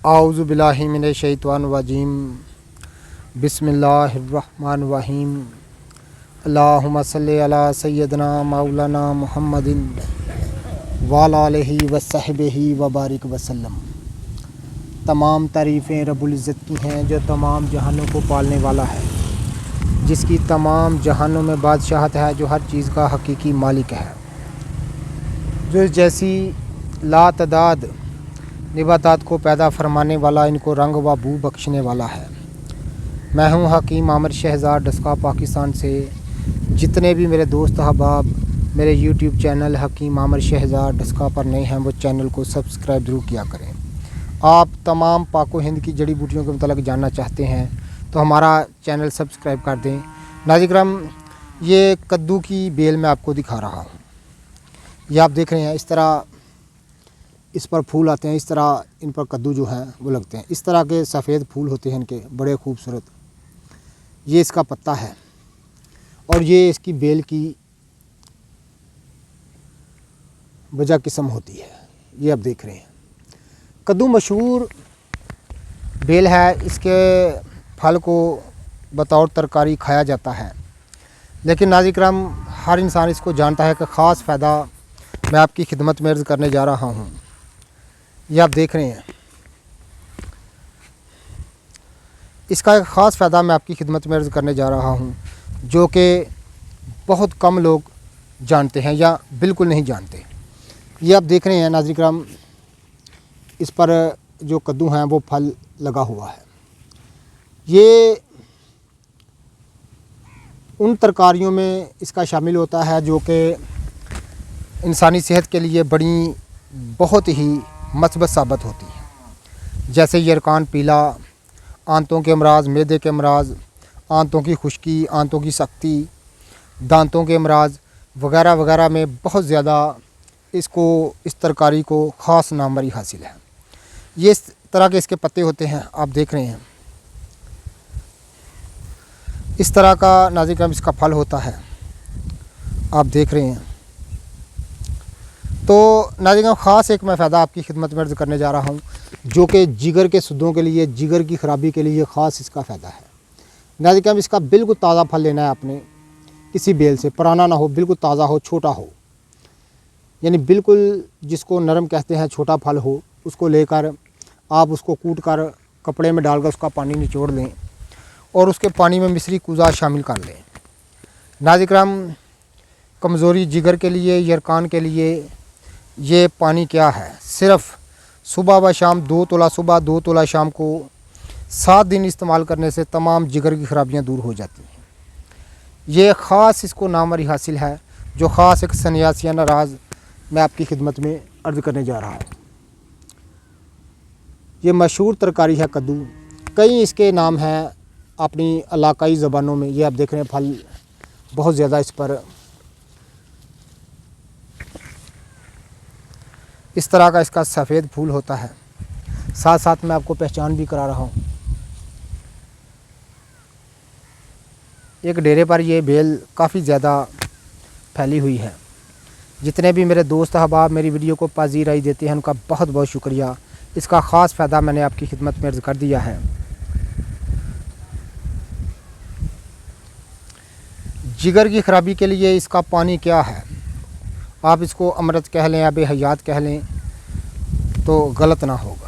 आऊज़ु बिल्लाहि मिनश शैतानिर रजीम बिस्मिल्लाहिर रहमानिर रहीम अल्लाहुम्मा सल्लि अला सय्यदना मौलाना मुहम्मदिन व अला आलिहि व सहबिही व बारिक वसल्लम। तमाम तारीफ़ें रब्बुल इज़्ज़त की हैं जो तमाम जहानों को पालने वाला है, जिसकी तमाम जहानों में बादशाहत है, जो हर चीज़ का हकीकी मालिक है, जो जैसी लातदाद निबातात को पैदा फरमाने वाला, इनको रंग व बू बख्शने वाला है। मैं हूँ हकीम आमिर शहज़ाद डस्का पाकिस्तान से। जितने भी मेरे दोस्त अहबाब मेरे यूट्यूब चैनल हकीम आमिर शहज़ाद डस्का पर नए हैं, वो चैनल को सब्सक्राइब ज़रूर किया करें। आप तमाम पाको हिंद की जड़ी बूटियों के मतलब जानना चाहते हैं तो हमारा चैनल सब्सक्राइब कर दें। नाज़िम, ये कद्दू की बेल मैं आपको दिखा रहा हूँ। ये आप देख रहे हैं, इस तरह इस पर फूल आते हैं, इस तरह इन पर कद्दू जो हैं वो लगते हैं। इस तरह के सफ़ेद फूल होते हैं इनके, बड़े खूबसूरत। ये इसका पत्ता है और ये इसकी बेल की वजह किस्म होती है। ये आप देख रहे हैं, कद्दू मशहूर बेल है। इसके फल को बतौर तरकारी खाया जाता है, लेकिन नाज़िम हर इंसान इसको जानता है कि ख़ास फ़ायदा मैं आपकी खिदमत में अर्ज़ करने जा रहा हूँ। ये आप देख रहे हैं, इसका एक ख़ास फ़ायदा मैं आपकी खिदमत में अर्ज़ करने जा रहा हूँ, जो कि बहुत कम लोग जानते हैं या बिल्कुल नहीं जानते। ये आप देख रहे हैं नाज़िम, इस पर जो कद्दू हैं वो फल लगा हुआ है। ये उन तरकारियों में इसका शामिल होता है जो कि इंसानी सेहत के लिए बहुत ही मस्बत साबित होती है, जैसे यरकान पीला, आंतों के अमराज़, मैदे के अमराज़, आंतों की खुश्की, आंतों की सख्ती, दांतों के अमराज़ वगैरह वगैरह में बहुत ज़्यादा इस तरकारी को ख़ास नामवरी हासिल है। ये इस तरह के इसके पत्ते होते हैं, आप देख रहे हैं। इस तरह का नाज़िम इसका फल होता है, आप देख रहे हैं। तो नाज़िम ख़ास एक मैं फ़ायदा आपकी खिदमत में अर्ज़ करने जा रहा हूँ, जो कि जिगर के सुद्दों के लिए, जिगर की ख़राबी के लिए ख़ास इसका फ़ायदा है। नाज़िम इसका बिल्कुल ताज़ा फल लेना है आपने, किसी बेल से, पुराना ना हो, बिल्कुल ताज़ा हो, छोटा हो, यानी बिल्कुल जिसको नरम कहते हैं, छोटा फल हो, उसको लेकर आप उसको कूट कर कपड़े में डालकर उसका पानी निचोड़ लें और उसके पानी में मिश्री कुज़ा शामिल कर लें। नाज़िम कमज़ोरी जिगर के लिए, यरकान के लिए ये पानी क्या है, सिर्फ़ सुबह व शाम 2 तोला सुबह 2 तोला शाम को 7 दिन इस्तेमाल करने से तमाम जिगर की ख़राबियाँ दूर हो जाती हैं। ये ख़ास इसको नामवरी हासिल है, जो ख़ास एक सन्यासियाना राज मैं आपकी खिदमत में अर्ज़ करने जा रहा हूँ। ये मशहूर तरकारी है कद्दू, कई इसके नाम हैं अपनी इलाकाई ज़बानों में। ये आप देख रहे हैं, फल बहुत ज़्यादा इस पर इस तरह का इसका सफ़ेद फूल होता है। साथ साथ मैं आपको पहचान भी करा रहा हूँ। एक डेरे पर ये बेल काफ़ी ज़्यादा फैली हुई है। जितने भी मेरे दोस्त अहबाब मेरी वीडियो को पज़ीराई देते हैं, उनका बहुत बहुत शुक्रिया। इसका ख़ास फ़ायदा मैंने आपकी खिदमत में अर्ज़ कर दिया है। जिगर की ख़राबी के लिए इसका पानी क्या है, आप इसको अमृत कह लें या बेहयात कह लें तो गलत ना होगा।